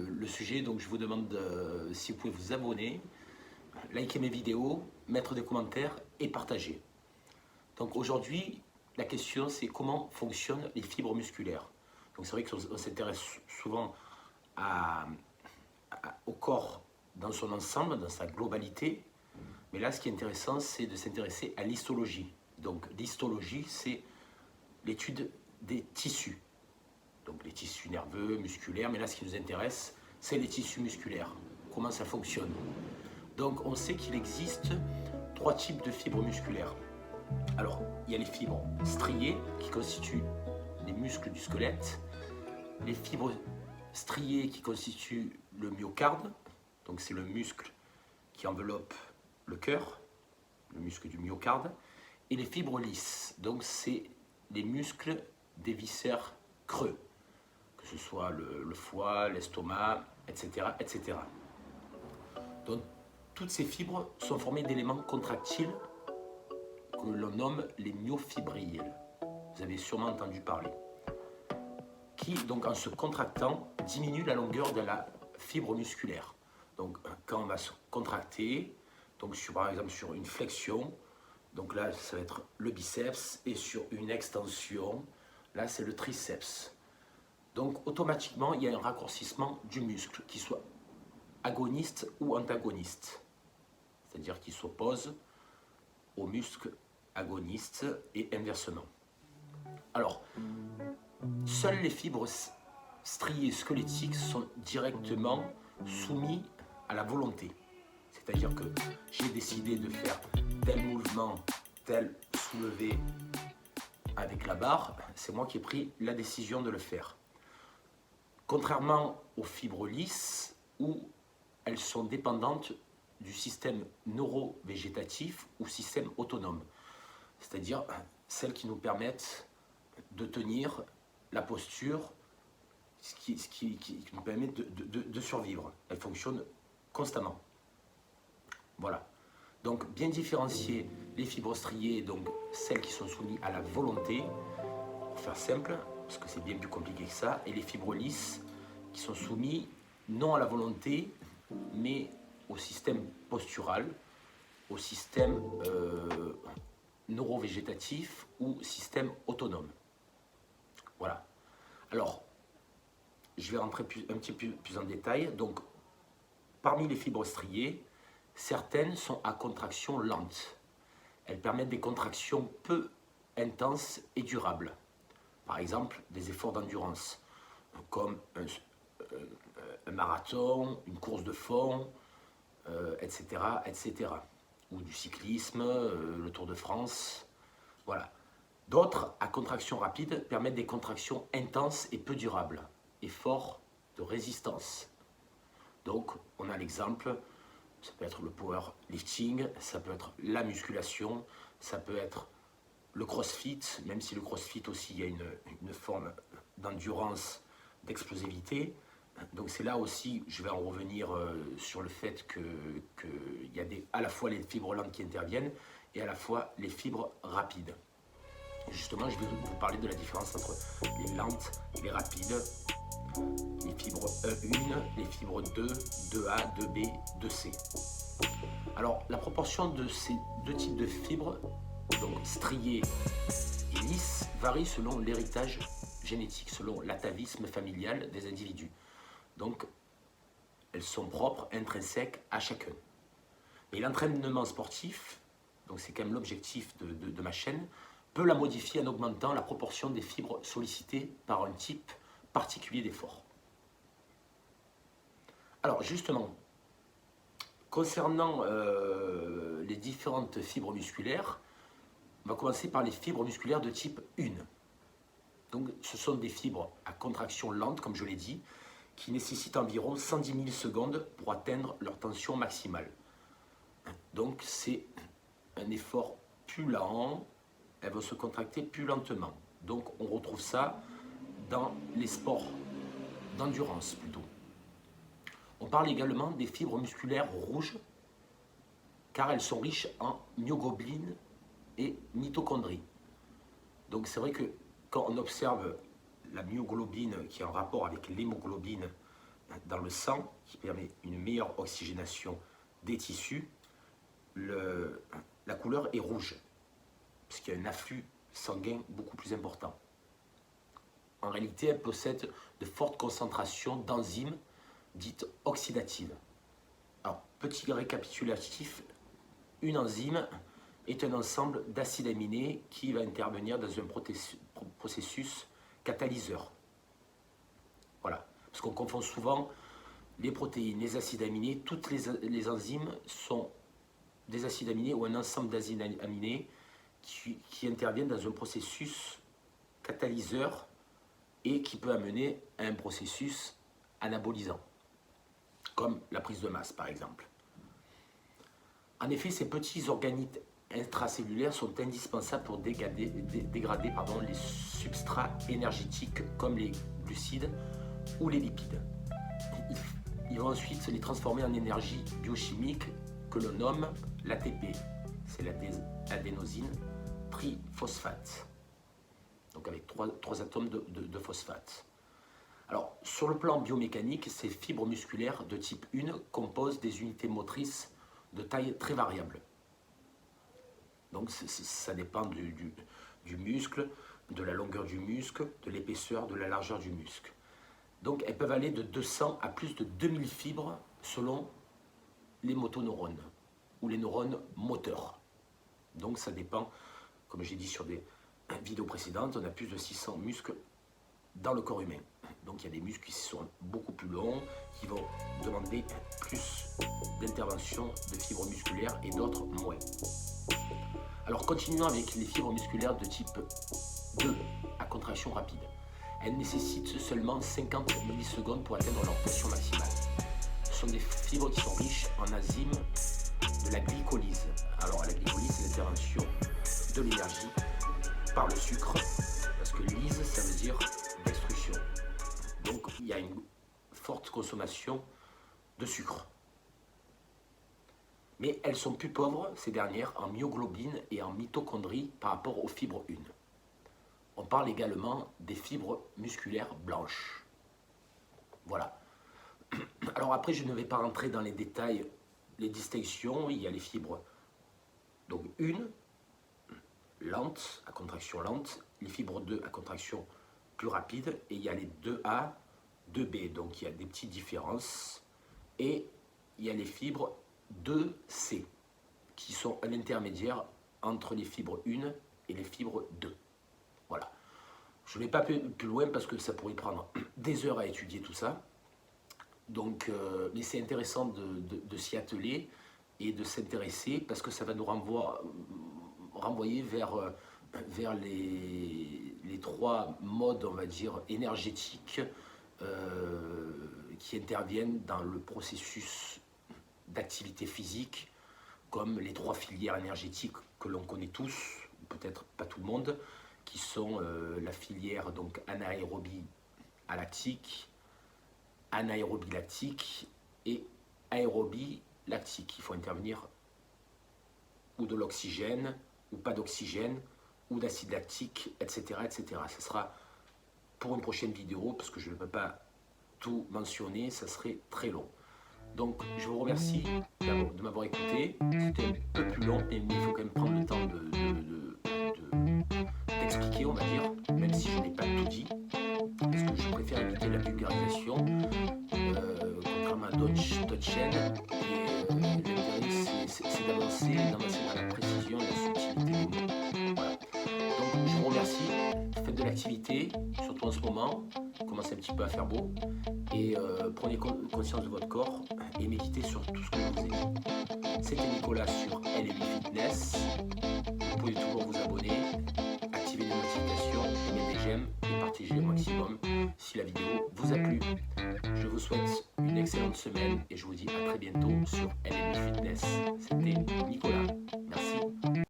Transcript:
le sujet, donc je vous demande si vous pouvez vous abonner, liker mes vidéos, mettre des commentaires et partager. Donc aujourd'hui, la question c'est comment fonctionnent les fibres musculaires. Donc c'est vrai qu'on s'intéresse souvent au corps dans son ensemble, dans sa globalité, mais là ce qui est intéressant c'est de s'intéresser à l'histologie. Donc l'histologie c'est l'étude des tissus. Donc les tissus nerveux, musculaires, mais là ce qui nous intéresse, c'est les tissus musculaires, comment ça fonctionne. Donc on sait qu'il existe 3 types de fibres musculaires. Alors, il y a les fibres striées qui constituent les muscles du squelette, les fibres striées qui constituent le myocarde, donc c'est le muscle qui enveloppe le cœur, le muscle du myocarde, et les fibres lisses, donc c'est les muscles des viscères creux, que ce soit le foie, l'estomac, etc., etc. Donc, toutes ces fibres sont formées d'éléments contractiles que l'on nomme les myofibrilles. Vous avez sûrement entendu parler. Qui, donc, en se contractant, diminue la longueur de la fibre musculaire. Donc, quand on va se contracter, donc par exemple sur une flexion, donc là, ça va être le biceps, et sur une extension, là, c'est le triceps. Donc, automatiquement, il y a un raccourcissement du muscle, qui soit agoniste ou antagoniste. C'est-à-dire qu'il s'oppose au muscle agoniste et inversement. Alors, seules les fibres striées squelettiques sont directement soumises à la volonté. C'est-à-dire que j'ai décidé de faire tel mouvement, tel soulevé avec la barre, c'est moi qui ai pris la décision de le faire. Contrairement aux fibres lisses où elles sont dépendantes du système neurovégétatif ou système autonome, c'est-à-dire celles qui nous permettent de tenir la posture, ce qui nous permet de survivre. Elles fonctionnent constamment. Voilà. Donc bien différencier les fibres striées, donc celles qui sont soumises à la volonté, pour faire simple, parce que c'est bien plus compliqué que ça, et les fibres lisses qui sont soumises non à la volonté, mais au système postural, au système neurovégétatif ou système autonome. Voilà. Alors, je vais rentrer un petit peu plus en détail. Donc, parmi les fibres striées, certaines sont à contraction lente. Elles permettent des contractions peu intenses et durables. Par exemple, des efforts d'endurance, comme un marathon, une course de fond, etc., etc. Ou du cyclisme, le Tour de France, voilà. D'autres, à contraction rapide, permettent des contractions intenses et peu durables, efforts de résistance. Donc, on a l'exemple, ça peut être le powerlifting, ça peut être la musculation, ça peut être le crossfit, même si le crossfit aussi, il y a une forme d'endurance, d'explosivité. Donc c'est là aussi, je vais en revenir sur le fait qu'il y a à la fois les fibres lentes qui interviennent et à la fois les fibres rapides. Et justement, je vais vous parler de la différence entre les lentes et les rapides, les fibres 1, les fibres 2, 2A, 2B, 2C. Alors, la proportion de ces deux types de fibres, donc striées et lisses, varie selon l'héritage génétique, selon l'atavisme familial des individus. Donc, elles sont propres, intrinsèques à chacun. Et l'entraînement sportif, donc c'est quand même l'objectif de ma chaîne, peut la modifier en augmentant la proportion des fibres sollicitées par un type particulier d'effort. Alors justement, concernant les différentes fibres musculaires, on va commencer par les fibres musculaires de type 1. Donc ce sont des fibres à contraction lente, comme je l'ai dit, qui nécessitent environ 110 000 secondes pour atteindre leur tension maximale. Donc c'est un effort plus lent, elles vont se contracter plus lentement. Donc on retrouve ça dans les sports d'endurance plutôt. On parle également des fibres musculaires rouges, car elles sont riches en myoglobine et mitochondries. Donc c'est vrai que quand on observe la myoglobine qui est en rapport avec l'hémoglobine dans le sang, qui permet une meilleure oxygénation des tissus, la couleur est rouge, puisqu'il y a un afflux sanguin beaucoup plus important. En réalité, elle possède de fortes concentrations d'enzymes dites oxydatives. Alors, petit récapitulatif, une enzyme est un ensemble d'acides aminés qui va intervenir dans un processus catalyseur. Voilà, parce qu'on confond souvent les protéines, les acides aminés, toutes les enzymes sont des acides aminés ou un ensemble d'acides aminés qui interviennent dans un processus catalyseur et qui peut amener à un processus anabolisant, comme la prise de masse par exemple. En effet, ces petits organites intracellulaires sont indispensables pour dégrader les substrats énergétiques comme les glucides ou les lipides. Ils vont ensuite les transformer en énergie biochimique que l'on nomme l'ATP, c'est l'adénosine triphosphate, donc avec trois atomes de phosphate. Alors, sur le plan biomécanique, ces fibres musculaires de type 1 composent des unités motrices de taille très variable. Donc ça dépend du muscle, de la longueur du muscle, de l'épaisseur, de la largeur du muscle. Donc elles peuvent aller de 200 à plus de 2000 fibres selon les motoneurones ou les neurones moteurs. Donc ça dépend, comme j'ai dit sur des vidéos précédentes, on a plus de 600 muscles dans le corps humain. Donc il y a des muscles qui sont beaucoup plus longs, qui vont demander plus d'intervention de fibres musculaires et d'autres moins. Alors continuons avec les fibres musculaires de type 2 à contraction rapide. Elles nécessitent seulement 50 millisecondes pour atteindre leur tension maximale. Ce sont des fibres qui sont riches en enzymes de la glycolyse. Alors la glycolyse, c'est l'intervention de l'énergie par le sucre, parce que lyse, ça veut dire destruction. Donc il y a une forte consommation de sucre. Mais elles sont plus pauvres, ces dernières, en myoglobine et en mitochondries par rapport aux fibres 1. On parle également des fibres musculaires blanches. Voilà. Alors après, je ne vais pas rentrer dans les détails, les distinctions. Il y a les fibres, donc 1, lente, à contraction lente, les fibres 2 à contraction plus rapide, et il y a les 2A, 2B, donc il y a des petites différences. Et il y a les fibres 2C, qui sont à l'intermédiaire entre les fibres 1 et les fibres 2. Voilà. Je ne vais pas plus loin parce que ça pourrait prendre des heures à étudier tout ça. Donc, mais c'est intéressant de s'y atteler et de s'intéresser parce que ça va nous renvoyer vers les trois modes, on va dire, énergétiques qui interviennent dans le processus d'activité physique, comme les trois filières énergétiques que l'on connaît tous, peut-être pas tout le monde, qui sont la filière donc anaérobie lactique, anaérobie lactique et aérobie lactique. Il faut intervenir ou de l'oxygène, ou pas d'oxygène, ou d'acide lactique, etc., etc. Ce sera pour une prochaine vidéo, parce que je ne peux pas tout mentionner, ça serait très long. Donc, je vous remercie de m'avoir écouté. C'était un peu plus long, mais il faut quand même prendre le temps d'expliquer, on va dire, même si je n'ai pas tout dit, parce que je préfère éviter la vulgarisation, contrairement à d'autres chaînes. Et l'intérêt, c'est d'avancer dans la précision et la subtilité des mots. Voilà. Donc, je vous remercie. Faites de l'activité, surtout en ce moment. Il commence un petit peu à faire beau. Et prenez conscience de votre corps et méditez sur tout ce que je vous ai dit. C'était Nicolas sur LLI Fitness. Vous pouvez toujours vous abonner, activer les notifications, mettre des j'aime et partager au maximum si la vidéo vous a plu. Je vous souhaite une excellente semaine et je vous dis à très bientôt sur LLI Fitness. C'était